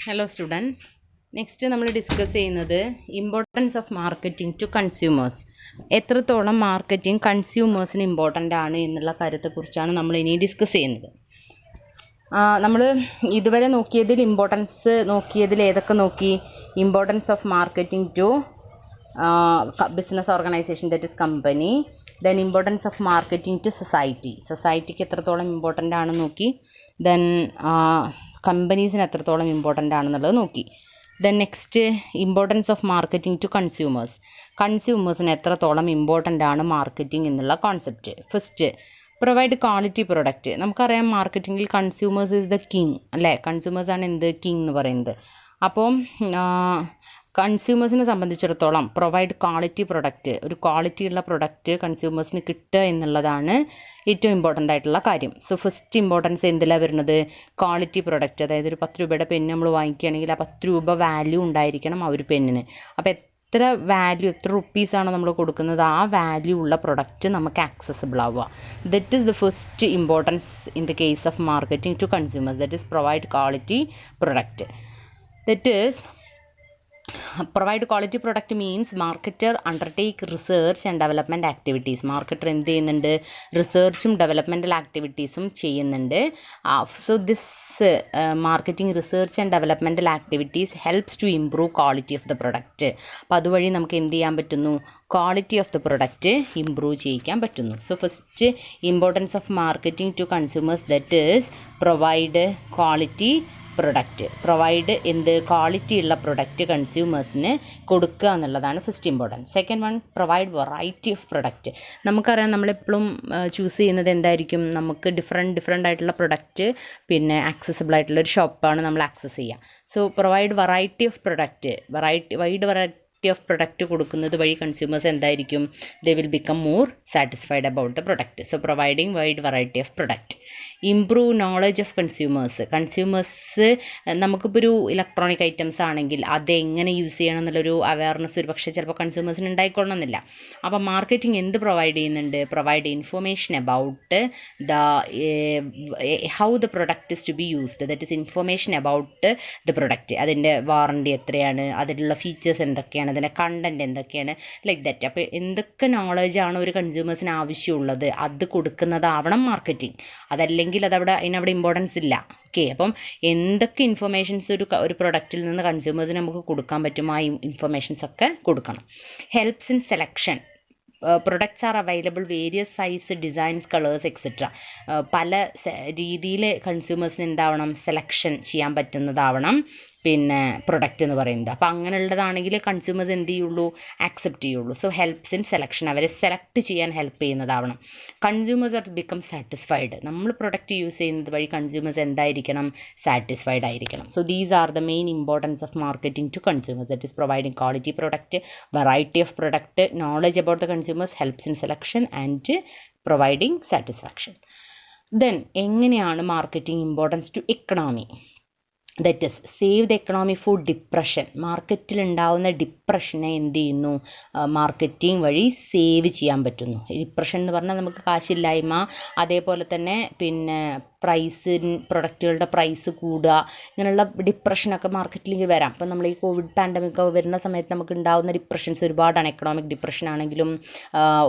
Hello students, next നമ്മൾ discuss ചെയ്യുന്നത് importance of marketing to consumers. എത്രത്തോളം മാർക്കറ്റിംഗ് കൺസ്യൂമേഴ്സിന് ഇമ്പോർട്ടൻ്റ് ആണ് എന്നുള്ള കാര്യത്തെക്കുറിച്ചാണ് നമ്മൾ ഇനി ഡിസ്കസ് ചെയ്യുന്നത്. നമ്മൾ ഇതുവരെ നോക്കിയതിൽ ഏതൊക്കെ നോക്കി? Importance of marketing to business organisation, that is company. Then importance of marketing to സൊസൈറ്റിക്ക് എത്രത്തോളം ഇമ്പോർട്ടൻ്റ് ആണെന്ന് നോക്കി. ദെൻ കമ്പനീസിന് എത്രത്തോളം ഇമ്പോർട്ടൻ്റ് ആണെന്നുള്ളത് നോക്കി. Then next importance of marketing to കൺസ്യൂമേഴ്സിന് എത്രത്തോളം ഇമ്പോർട്ടൻ്റ് ആണ് മാർക്കറ്റിംഗ് എന്നുള്ള concept. First, provide quality product. നമുക്കറിയാം മാർക്കറ്റിങ്ങിൽ കൺസ്യൂമേഴ്സ് ഈസ് ദ കിങ് അല്ലേ? കൺസ്യൂമേഴ്സാണ് എന്ത് കിങ് എന്ന് പറയുന്നത്. അപ്പം കൺസ്യൂമേഴ്സിനെ സംബന്ധിച്ചിടത്തോളം പ്രൊവൈഡ് ക്വാളിറ്റി പ്രൊഡക്റ്റ്, ഒരു ക്വാളിറ്റിയുള്ള പ്രൊഡക്റ്റ് കൺസ്യൂമേഴ്സിന് കിട്ടുക എന്നുള്ളതാണ് ഏറ്റവും ഇമ്പോർട്ടൻ്റ് ആയിട്ടുള്ള കാര്യം. സോ ഫസ്റ്റ് ഇമ്പോർട്ടൻസ് എന്തിലാണ് വരുന്നത്? Quality product. അതായത് ഒരു 10 രൂപയുടെ പെന്ന് നമ്മൾ വാങ്ങിക്കുകയാണെങ്കിൽ ആ 10 രൂപ വാല്യൂ ഉണ്ടായിരിക്കണം ആ ഒരു പെന്നിന്. അപ്പോൾ എത്ര റുപ്പീസാണോ നമ്മൾ കൊടുക്കുന്നത് ആ വാല്യൂ ഉള്ള പ്രൊഡക്റ്റ് നമുക്ക് ആക്സസിബിൾ ആവുക. That is the first importance in the case of marketing to consumers. That is provide quality product. That is provide quality product means marketer undertake research and development activities. Marketer എന്ത് ചെയ്യുന്നുണ്ട്? റിസർച്ചും developmental ആക്ടിവിറ്റീസും ചെയ്യുന്നുണ്ട്. So this marketing research and developmental activities helps to improve quality of the product. അപ്പോൾ അതുവഴി നമുക്ക് എന്ത് ചെയ്യാൻ പറ്റുന്നു? Quality of the product improve ചെയ്യിക്കാൻ പറ്റുന്നു. So first importance of marketing to consumers, that is provide quality product. Provide quality ഉള്ള product കൺസ്യൂമേഴ്സിന് കൊടുക്കുക എന്നുള്ളതാണ് first important. Second one, provide variety of product. നമുക്കറിയാം നമ്മളെപ്പോഴും ചൂസ് ചെയ്യുന്നത് എന്തായിരിക്കും? നമുക്ക് ഡിഫറെൻ്റ് ആയിട്ടുള്ള പ്രൊഡക്റ്റ് പിന്നെ ആക്സസിബിൾ ആയിട്ടുള്ള ഒരു ഷോപ്പാണ് നമ്മൾ ആക്സസ് ചെയ്യുക. So provide variety of product, wide variety of product കൊടുക്കുന്നത് വഴി കൺസ്യൂമേഴ്സ് എന്തായിരിക്കും? They will become more satisfied about the product. So providing wide variety of product. Improve knowledge of consumers. നമുക്കിപ്പോൾ ഒരു ഇലക്ട്രോണിക് ഐറ്റംസ് ആണെങ്കിൽ അതെങ്ങനെ use ചെയ്യണം എന്നുള്ളൊരു awareness ഒരു പക്ഷേ ചിലപ്പോൾ കൺസ്യൂമേഴ്സിന് ഉണ്ടായിക്കൊള്ളണമെന്നില്ല. അപ്പോൾ മാർക്കറ്റിംഗ് എന്ത് പ്രൊവൈഡ് ചെയ്യുന്നുണ്ട്? Provide information about the how the product is to be used. That is information about the product. അതിൻ്റെ വാറണ്ടി എത്രയാണ്, അതിലുള്ള ഫീച്ചേഴ്സ് എന്തൊക്കെയാണ്, അതിൻ്റെ കണ്ടൻറ്റ് എന്തൊക്കെയാണ്, ലൈക്ക് ദറ്റ്. അപ്പോൾ എന്തൊക്കെ നോളജാണ് ഒരു കൺസ്യൂമേഴ്സിന് ആവശ്യമുള്ളത് അത് കൊടുക്കുന്നതാവണം മാർക്കറ്റിംഗ്. അതല്ലെങ്കിൽ അതിനവിടെ ഇമ്പോർട്ടൻസ് ഇല്ല. ഓക്കെ, അപ്പം എന്തൊക്കെ ഇൻഫർമേഷൻസ് ഒരു പ്രൊഡക്റ്റിൽ നിന്ന് കൺസ്യൂമേഴ്സിന് നമുക്ക് കൊടുക്കാൻ പറ്റുമോ ആ ഇൻഫർമേഷൻസ് ഒക്കെ കൊടുക്കണം. Helps in selection. Products are available various size, designs, colours etcetera. പല രീതിയിൽ കൺസ്യൂമേഴ്സിന് എന്താവണം? സെലക്ഷൻ ചെയ്യാൻ പറ്റുന്നതാവണം പിന്നെ പ്രൊഡക്റ്റ് എന്ന് പറയുന്നത്. അപ്പോൾ അങ്ങനെയുള്ളതാണെങ്കിൽ കൺസ്യൂമേഴ്സ് എന്ത് ചെയ്യുള്ളൂ? ആക്സെപ്റ്റ് ചെയ്യുള്ളൂ. സോ ഹെൽപ്സ് ഇൻ സെലക്ഷൻ, അവരെ സെലക്ട് ചെയ്യാൻ ഹെൽപ്പ് ചെയ്യുന്നതാവണം. Consumers are become satisfied. നമ്മൾ പ്രൊഡക്റ്റ് യൂസ് ചെയ്യുന്നത് വഴി കൺസ്യൂമേഴ്സ് എന്തായിരിക്കണം? സാറ്റിസ്ഫൈഡ് ആയിരിക്കണം. So these are the main importance of marketing to consumers. That is providing quality product, variety of product, knowledge about the consumers, helps in selection and providing satisfaction. Then എങ്ങനെയാണ് marketing importance to economy? That is save the economy for depression. മാർക്കറ്റിലുണ്ടാവുന്ന ഡിപ്രഷനെ എന്ത് ചെയ്യുന്നു? Marketing വഴി save ചെയ്യാൻ പറ്റുന്നു. Depression എന്ന് പറഞ്ഞാൽ നമുക്ക് കാശില്ലായ്മ, അതേപോലെ തന്നെ പിന്നെ പ്രൊഡക്റ്റുകളുടെ പ്രൈസ് കൂടുക, ഇങ്ങനെയുള്ള ഡിപ്രഷനൊക്കെ മാർക്കറ്റിലേക്ക് വരാം. അപ്പം നമ്മൾ ഈ കോവിഡ് പാൻഡമിക് വരുന്ന സമയത്ത് നമുക്ക് ഉണ്ടാകുന്ന ഡിപ്രഷൻസ് ഒരുപാടാണ്. എക്കണോമിക് ഡിപ്രഷൻ ആണെങ്കിലും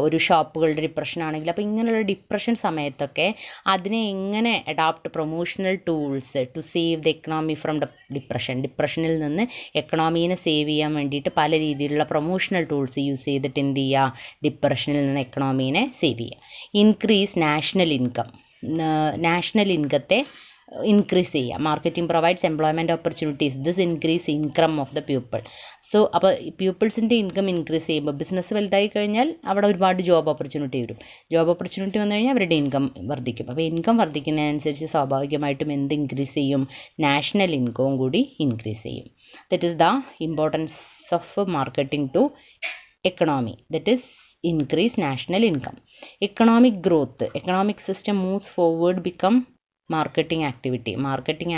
ഒരു ഷോപ്പുകളുടെ ഡിപ്രഷൻ ആണെങ്കിലും. അപ്പോൾ ഇങ്ങനെയുള്ള ഡിപ്രഷൻ സമയത്തൊക്കെ അതിനെ എങ്ങനെ adapt promotional tools to save the economy from the ഡിപ്രഷനിൽ നിന്ന് എക്കണോമീനെ സേവ് ചെയ്യാൻ വേണ്ടിയിട്ട് പല രീതിയിലുള്ള പ്രൊമോഷണൽ ടൂൾസ് യൂസ് ചെയ്തിട്ട് എന്ത് ചെയ്യുക? ഡിപ്രഷനിൽ നിന്ന് എക്കണോമീനെ സേവ് ചെയ്യുക. ഇൻക്രീസ് നാഷണൽ ഇൻകത്തെ ഇൻക്രീസ് ചെയ്യുക. Marketing provides employment opportunities. This increase income of the people. So അപ്പോൾ പീപ്പിൾസിൻ്റെ ഇൻകം ഇൻക്രീസ് ചെയ്യുമ്പോൾ ബിസിനസ് വലുതായി കഴിഞ്ഞാൽ അവിടെ ഒരുപാട് ജോബ് ഓപ്പർച്യൂണിറ്റി വരും. ജോബ് ഓപ്പർച്യൂണിറ്റി വന്നു കഴിഞ്ഞാൽ അവരുടെ ഇൻകം വർദ്ധിക്കും. അപ്പോൾ ഇൻകം വർദ്ധിക്കുന്നതിനനുസരിച്ച് സ്വാഭാവികമായിട്ടും എന്ത് ഇൻക്രീസ് ചെയ്യും? നാഷണൽ ഇൻകവും കൂടി ഇൻക്രീസ് ചെയ്യും. That is the importance of marketing to economy. That is increase national income. Economic growth. Economic system moves forward become marketing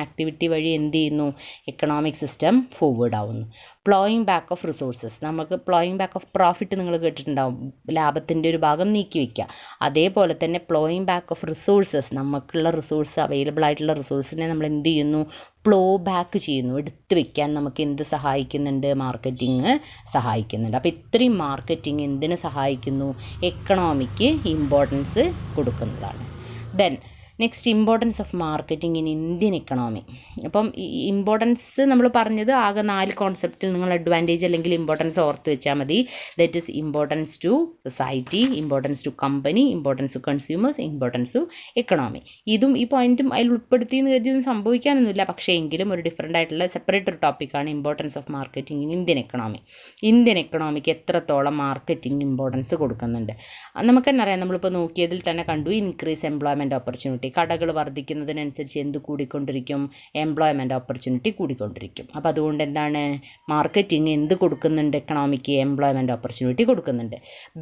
activity വഴി എന്ത് ചെയ്യുന്നു, എക്കണോമിക് സിസ്റ്റം ഫോർവേഡ് ആവുന്നു. പ്ലോയിങ് ബാക്ക് ഓഫ് റിസോഴ്സസ്, നമുക്ക് ploughing back of profit നിങ്ങൾ കേട്ടിട്ടുണ്ടാവും, ലാഭത്തിൻ്റെ ഒരു ഭാഗം നീക്കി വയ്ക്കുക. അതേപോലെ തന്നെ പ്ലോയിങ് ബാക്ക് ഓഫ് റിസോഴ്സസ്, നമുക്കുള്ള റിസോഴ്സ്, അവൈലബിൾ ആയിട്ടുള്ള റിസോഴ്സിനെ നമ്മൾ എന്ത് ചെയ്യുന്നു, പ്ലോ ബാക്ക് ചെയ്യുന്നു, എടുത്ത് വെക്കാൻ നമുക്ക് എന്ത് സഹായിക്കുന്നുണ്ട്, മാർക്കറ്റിംഗ് സഹായിക്കുന്നുണ്ട്. അപ്പോൾ ഇത്രയും മാർക്കറ്റിംഗ് എന്തിന് സഹായിക്കുന്നു, എക്കണോമിക്ക് ഇമ്പോർട്ടൻസ് കൊടുക്കുന്നതാണ്. Then next, importance of marketing in Indian economy. അപ്പം ഈ ഇമ്പോർട്ടൻസ് നമ്മൾ പറഞ്ഞത് ആകെ 4 കോൺസെപ്റ്റിൽ നിങ്ങൾ അഡ്വാൻറ്റേജ് അല്ലെങ്കിൽ ഇമ്പോർട്ടൻസ് ഓർത്ത് വെച്ചാൽ മതി. That is importance to society, importance to company, importance to consumers, importance to economy. ഇതും ഈ പോയിന്റും അതിൽ ഉൾപ്പെടുത്തിയെന്ന് കരുതിയൊന്നും സംഭവിക്കാനൊന്നുമില്ല, പക്ഷേ എങ്കിലും ഒരു ഡിഫറൻ്റ് ആയിട്ടുള്ള സെപ്പറേറ്റ് ഒരു ടോപ്പിക്കാണ് importance of marketing in Indian economy. Indian economic എത്രത്തോളം മാർക്കറ്റിംഗ് ഇമ്പോർട്ടൻസ് കൊടുക്കുന്നുണ്ട് നമുക്ക് തന്നെ അറിയാം. നമ്മളിപ്പോൾ നോക്കിയതിൽ തന്നെ കണ്ടു, ഇൻക്രീസ് എംപ്ലോയ്മെൻറ്റ് ഓപ്പർച്യൂണിറ്റി. കടകൾ വർദ്ധിക്കുന്നതിനനുസരിച്ച് എന്ത് കൂടിക്കൊണ്ടിരിക്കും, എംപ്ലോയ്മെൻറ്റ് ഓപ്പർച്യൂണിറ്റി കൂടിക്കൊണ്ടിരിക്കും. അപ്പോൾ അതുകൊണ്ട് എന്താണ്, മാർക്കറ്റിംഗ് എന്ത് കൊടുക്കുന്നുണ്ട്, എക്കണോമിക്ക് എംപ്ലോയ്മെൻറ്റ് ഓപ്പർച്യൂണിറ്റി കൊടുക്കുന്നുണ്ട്.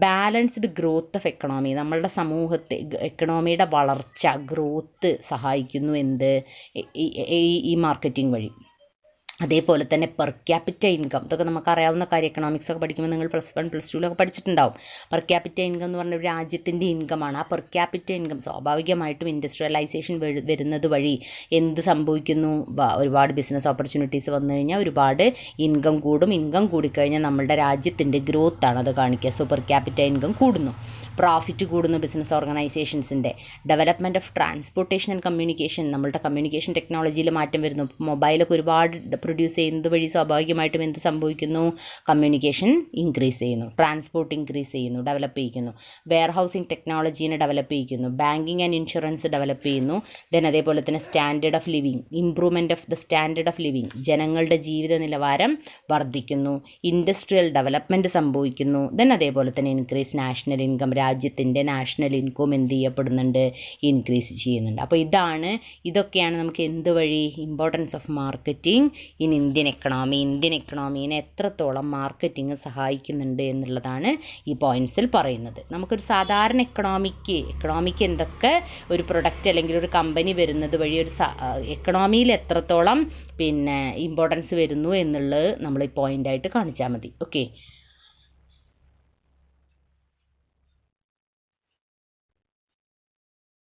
ബാലൻസ്ഡ് ഗ്രോത്ത് ഓഫ് എക്കണോമി, നമ്മളുടെ സമൂഹത്തെ എക്കണോമിയുടെ വളർച്ച, ഗ്രോത്ത് സഹായിക്കുന്നു എന്ത്, ഈ മാർക്കറ്റിംഗ് വഴി. അതേപോലെ തന്നെ പെർ ക്യാപിറ്റ ഇൻകം, ഇതൊക്കെ നമുക്കറിയാവുന്ന കാര്യം, എക്കണോമിക്സൊക്കെ പഠിക്കുമ്പോൾ നിങ്ങൾ +1 +2 പഠിച്ചിട്ടുണ്ടാവും. പെർ ക്യാപിറ്റ ഇൻകം എന്ന് പറഞ്ഞ ഒരു രാജ്യത്തിൻ്റെ ഇൻകമാണ്. ആ പെർ ക്യാപിറ്റ ഇൻകം സ്വാഭാവികമായിട്ടും ഇൻഡസ്ട്രിയലൈസേഷൻ വരുന്നത് വഴി എന്ത് സംഭവിക്കുന്നു, ഒരുപാട് ബിസിനസ് ഓപ്പർച്യൂണിറ്റീസ് വന്നു കഴിഞ്ഞാൽ ഒരുപാട് ഇൻകം കൂടും. ഇൻകം കൂടിക്കഴിഞ്ഞാൽ നമ്മളുടെ രാജ്യത്തിൻ്റെ ഗ്രോത്താണ് അത് കാണിക്കുക. സോ പെർ ക്യാപിറ്റ ഇൻകം കൂടുന്നു, പ്രോഫിറ്റ് കൂടുന്നു ബിസിനസ് ഓർഗനൈസേഷൻസിൻ്റെ. Development of transportation and communication, നമ്മളുടെ കമ്മ്യൂണിക്കേഷൻ ടെക്നോളജിയിൽ മാറ്റം വരുന്നു. മൊബൈലൊക്കെ ഒരുപാട് പ്രൊഡ്യൂസ് ചെയ്യുന്നത് വഴി സ്വാഭാവികമായിട്ടും എന്ത് സംഭവിക്കുന്നു, കമ്മ്യൂണിക്കേഷൻ ഇൻക്രീസ് ചെയ്യുന്നു, ട്രാൻസ്പോർട്ട് ഇൻക്രീസ് ചെയ്യുന്നു, ഡെവലപ്പ് ചെയ്യിക്കുന്നു. വെയർ ഹൗസിംഗ് ടെക്നോളജീനെ ഡെവലപ്പ് ചെയ്യിക്കുന്നു. ബാങ്കിങ് ആൻഡ് ഇൻഷുറൻസ് ഡെവലപ്പ് ചെയ്യുന്നു. ദെൻ അതേപോലെ തന്നെ standard of living, improvement of the standard of living, ജനങ്ങളുടെ ജീവിത നിലവാരം വർദ്ധിക്കുന്നു. ഇൻഡസ്ട്രിയൽ ഡെവലപ്മെൻറ്റ് സംഭവിക്കുന്നു. ദെൻ അതേപോലെ തന്നെ ഇൻക്രീസ് നാഷണൽ ഇൻകം, രാജ്യത്തിൻ്റെ നാഷണൽ ഇൻകം എന്ത് ചെയ്യപ്പെടുന്നുണ്ട്, ഇൻക്രീസ് ചെയ്യുന്നുണ്ട്. അപ്പോൾ ഇതൊക്കെയാണ് നമുക്ക് എന്ത് വഴി, importance of marketing in Indian economy. Indian എക്കണോമീനെ എത്രത്തോളം മാർക്കറ്റിംഗ് സഹായിക്കുന്നുണ്ട് എന്നുള്ളതാണ് ഈ പോയിൻറ്റ്സിൽ പറയുന്നത്. നമുക്കൊരു സാധാരണ എക്കണോമിക്ക് എന്തൊക്കെ ഒരു പ്രൊഡക്റ്റ് അല്ലെങ്കിൽ ഒരു കമ്പനി വരുന്നത് വഴി ഒരു എക്കണോമിയിൽ എത്രത്തോളം ഇമ്പോർട്ടൻസ് വരുന്നു എന്നുള്ളത് നമ്മൾ ഈ പോയിൻ്റായിട്ട് കാണിച്ചാൽ മതി. ഓക്കെ.